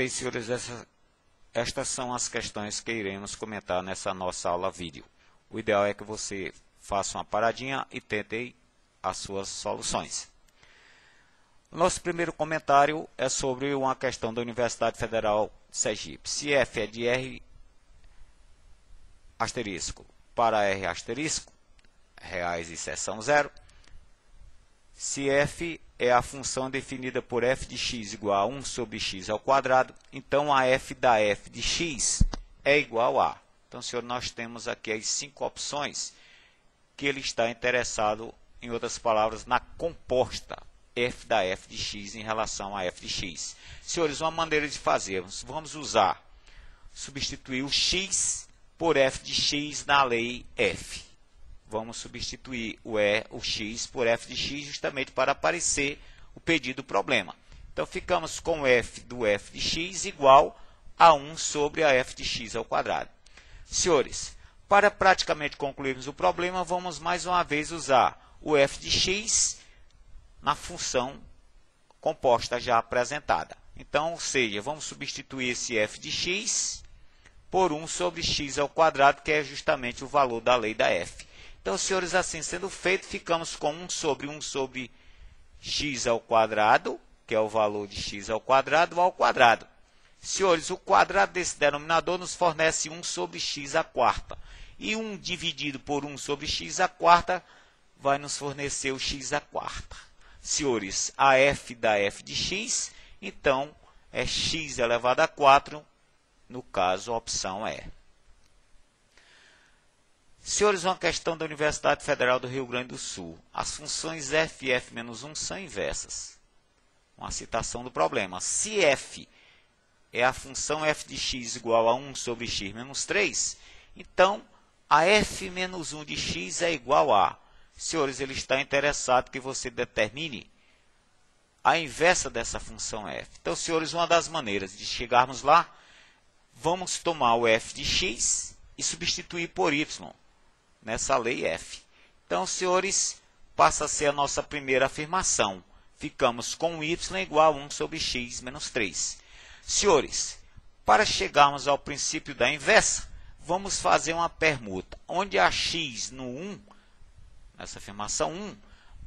Ok, senhores, estas são as questões que iremos comentar nessa nossa aula vídeo. O ideal é que você faça uma paradinha e tente as suas soluções. O nosso primeiro comentário é sobre uma questão da Universidade Federal de Sergipe. Se f é de r asterisco para r asterisco, reais e seção zero, se f é a função definida por f de x igual a 1 sobre x ao quadrado, então a f da f de x é igual a. Então, senhor, nós temos aqui as 5 opções que ele está interessado, em outras palavras, na composta f da f de x em relação a f de x. Senhores, uma maneira de fazermos, vamos substituir o x por f de x na lei f. Vamos substituir o x por f de x justamente para aparecer o pedido do problema. Então, ficamos com f do f de x igual a 1 sobre a f de x ao quadrado. Senhores, para praticamente concluirmos o problema, vamos mais uma vez usar o f de x na função composta já apresentada. Então, ou seja, vamos substituir esse f de x por 1 sobre x ao quadrado, que é justamente o valor da lei da f. Então, senhores, assim sendo feito, ficamos com 1 sobre x ao quadrado, que é o valor de x ao quadrado. Senhores, o quadrado desse denominador nos fornece 1 sobre x à quarta. E 1 dividido por 1 sobre x à quarta vai nos fornecer o x à quarta. Senhores, a f da f de x, então, é x elevado a 4, no caso, a opção é. Senhores, uma questão da Universidade Federal do Rio Grande do Sul. As funções f e f-1 são inversas. Uma citação do problema. Se f é a função f de x igual a 1 sobre x menos 3, então a f-1 de x é igual a. Senhores, ele está interessado que você determine a inversa dessa função f. Então, senhores, uma das maneiras de chegarmos lá, vamos tomar o f de x e substituir por y nessa lei f. Então, senhores, passa a ser a nossa primeira afirmação. Ficamos com y igual a 1 sobre x menos 3. Senhores, para chegarmos ao princípio da inversa, vamos fazer uma permuta. Onde há x no 1, nessa afirmação 1,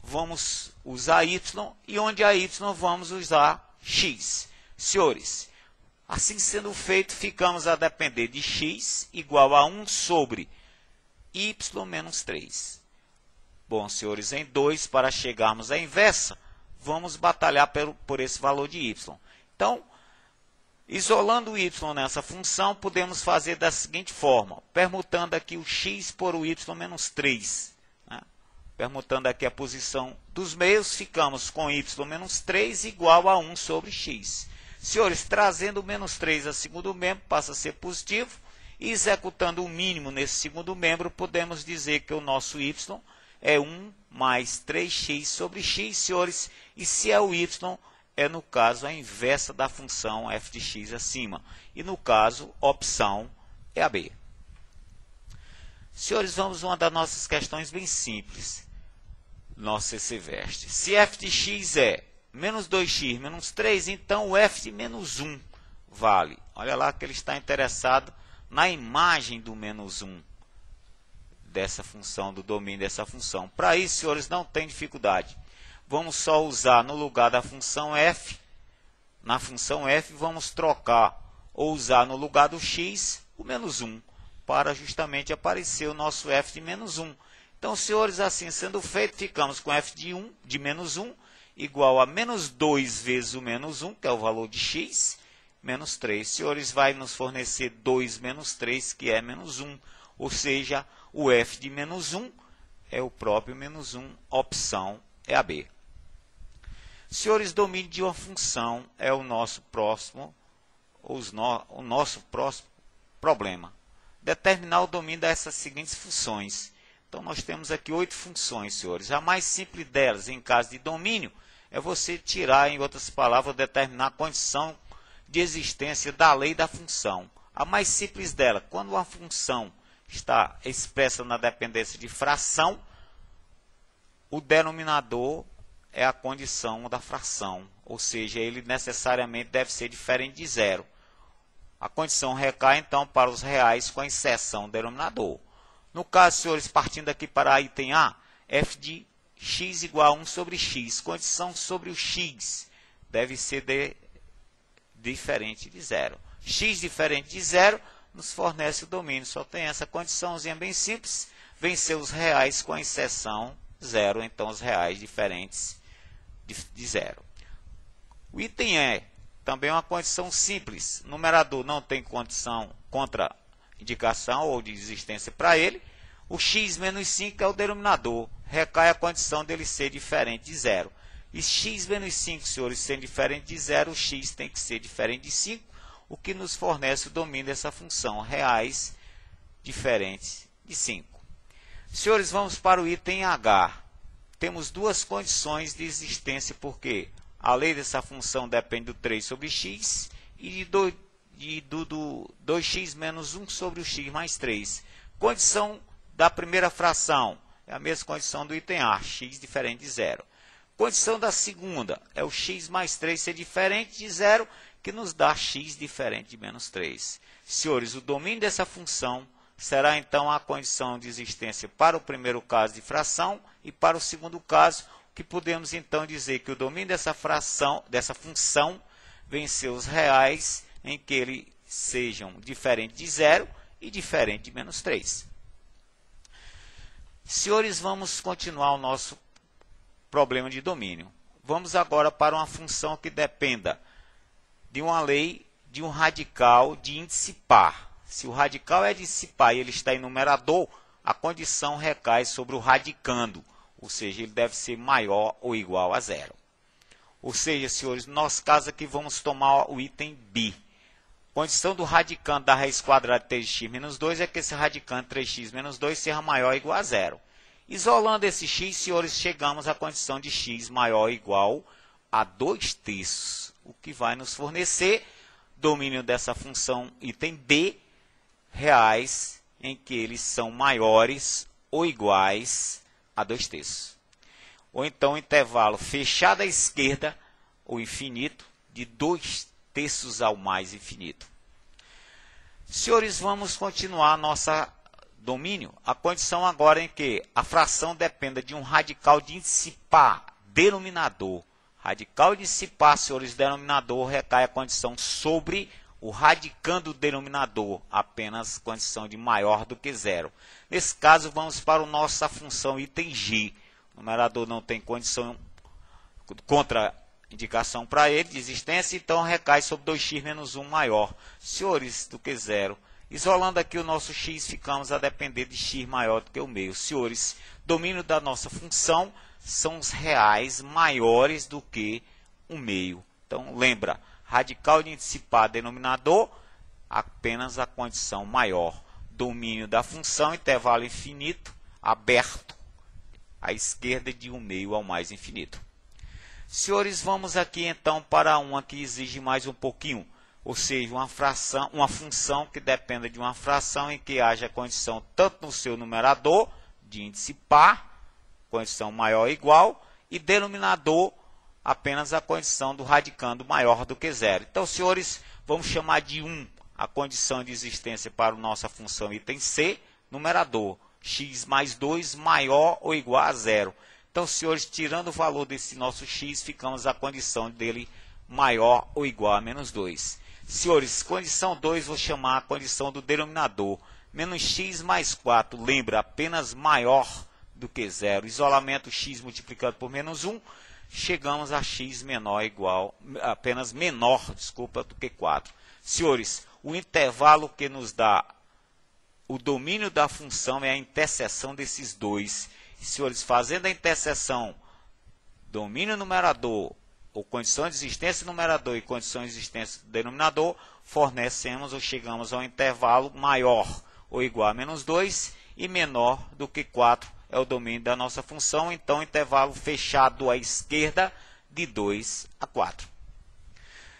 vamos usar y, e onde há y, vamos usar x. Senhores, assim sendo feito, ficamos a depender de x igual a 1 sobre y menos 3. Bom, senhores, em 2, para chegarmos à inversa, vamos batalhar por esse valor de y. Então, isolando o y nessa função, podemos fazer da seguinte forma, permutando aqui o x por o y menos 3. Né? Permutando aqui a posição dos meios, ficamos com y menos 3 igual a 1 sobre x. Senhores, trazendo o menos 3 a segundo membro, passa a ser positivo. E executando o mínimo nesse segundo membro, podemos dizer que o nosso y é 1 mais 3x sobre x, senhores. E se é o y, é no caso a inversa da função f de x acima. E no caso, a opção é a B. Senhores, vamos a uma das nossas questões bem simples. Nossa Sevestre. Se f de x é menos 2x menos 3, então o f de menos 1 vale. Olha lá que ele está interessado na imagem do menos 1 dessa função, do domínio dessa função. Para isso, senhores, não tem dificuldade. Vamos só usar no lugar da função f, na função f, vamos trocar ou usar no lugar do x o menos 1, para justamente aparecer o nosso f de menos 1. Então, senhores, assim sendo feito, ficamos com f de menos 1 igual a menos 2 vezes o menos 1, que é o valor de x, menos 3. Senhores, vai nos fornecer 2 menos 3, que é menos 1. Ou seja, o f de menos 1 é o próprio menos 1. Opção é a B. Senhores, domínio de uma função é o nosso próximo, o nosso próximo problema. Determinar o domínio dessas seguintes funções. Então, nós temos aqui 8 funções, senhores. A mais simples delas, em caso de domínio, é você tirar, em outras palavras, determinar a condição de existência da lei da função. A mais simples dela, quando uma função está expressa na dependência de fração, o denominador é a condição da fração, ou seja, ele necessariamente deve ser diferente de zero. A condição recai, então, para os reais com a inserção do denominador. No caso, senhores, partindo aqui para o item A, f de x igual a 1 sobre x. Condição sobre o x deve ser diferente de zero. X diferente de zero nos fornece o domínio. Só tem essa condiçãozinha bem simples. Vencer os reais com a inserção zero. Então, os reais diferentes de zero. O item E também é uma condição simples. O numerador não tem condição contraindicação ou de existência para ele. O x menos 5 é o denominador. Recai a condição dele ser diferente de zero. E x menos 5, senhores, sendo diferente de zero, o x tem que ser diferente de 5, o que nos fornece o domínio dessa função, reais diferentes de 5. Senhores, vamos para o item H. Temos duas condições de existência, porque a lei dessa função depende do 3 sobre x e do 2x menos 1 sobre o x mais 3. Condição da primeira fração é a mesma condição do item A, x diferente de zero. Condição da segunda é o x mais 3 ser diferente de zero, que nos dá x diferente de menos 3. Senhores, o domínio dessa função será então a condição de existência para o primeiro caso de fração e para o segundo caso, que podemos então dizer que o domínio dessa função vencer os reais em que eles sejam diferente de zero e diferente de menos 3. Senhores, vamos continuar o nosso problema de domínio. Vamos agora para uma função que dependa de uma lei de um radical de índice par. Se o radical é de índice par e ele está em numerador, a condição recai sobre o radicando, ou seja, ele deve ser maior ou igual a zero. Ou seja, senhores, no nosso caso aqui vamos tomar o item B. Condição do radicando da raiz quadrada de 3x menos 2 é que esse radicando 3x menos 2 seja maior ou igual a zero. Isolando esse x, senhores, chegamos à condição de x maior ou igual a 2/3, o que vai nos fornecer domínio dessa função item B, reais em que eles são maiores ou iguais a 2/3. Ou então intervalo fechado à esquerda, o infinito, de 2/3 ao mais infinito. Senhores, vamos continuar nossa domínio. A condição agora em que a fração dependa de um radical de índice par, denominador. Radical de índice par, senhores, denominador, recai a condição sobre o radicando do denominador, apenas condição de maior do que zero. Nesse caso, vamos para a nossa função item G. O numerador não tem condição contraindicação para ele de existência, então recai sobre 2x menos 1 maior, senhores, do que zero. Isolando aqui o nosso x, ficamos a depender de x maior do que o meio. Senhores, domínio da nossa função são os reais maiores do que o meio. Então, lembra, radical de índice par denominador, apenas a condição maior. Domínio da função, intervalo infinito, aberto, à esquerda de 1 meio ao mais infinito. Senhores, vamos aqui então para uma que exige mais um pouquinho. Ou seja, uma função que dependa de uma fração em que haja condição tanto no seu numerador, de índice par, condição maior ou igual, e denominador, apenas a condição do radicando maior do que zero. Então, senhores, vamos chamar de 1 a condição de existência para a nossa função item C, numerador, x mais 2 maior ou igual a zero. Então, senhores, tirando o valor desse nosso x, ficamos a condição dele maior ou igual a menos 2. Senhores, condição 2, vou chamar a condição do denominador. Menos x mais 4, lembra, apenas maior do que zero. Isolamento x multiplicado por menos 1, chegamos a x menor igual, apenas menor, do que 4. Senhores, o intervalo que nos dá o domínio da função é a interseção desses dois. Senhores, fazendo a interseção domínio numerador, ou condição de existência do numerador e condição de existência do denominador, fornecemos ou chegamos ao intervalo maior ou igual a menos 2 e menor do que 4 é o domínio da nossa função, então intervalo fechado à esquerda de 2 a 4.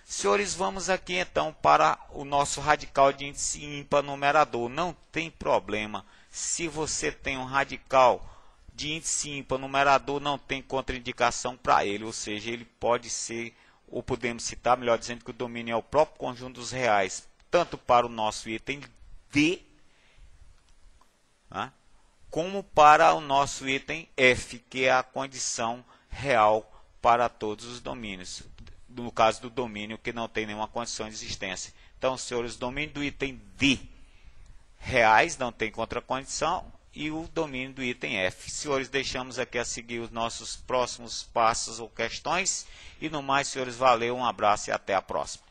Senhores, vamos aqui então para o nosso radical de índice ímpar numerador. Não tem problema, se você tem um radical de índice ímpar numerador, não tem contraindicação para ele, ou seja, ele pode ser, ou podemos citar, melhor dizendo, que o domínio é o próprio conjunto dos reais, tanto para o nosso item D, né, como para o nosso item F, que é a condição real para todos os domínios, no caso do domínio que não tem nenhuma condição de existência. Então, senhores, o domínio do item D reais não tem contracondição e o domínio do item F. Senhores, deixamos aqui a seguir os nossos próximos passos ou questões. E no mais, senhores, valeu, um abraço e até a próxima.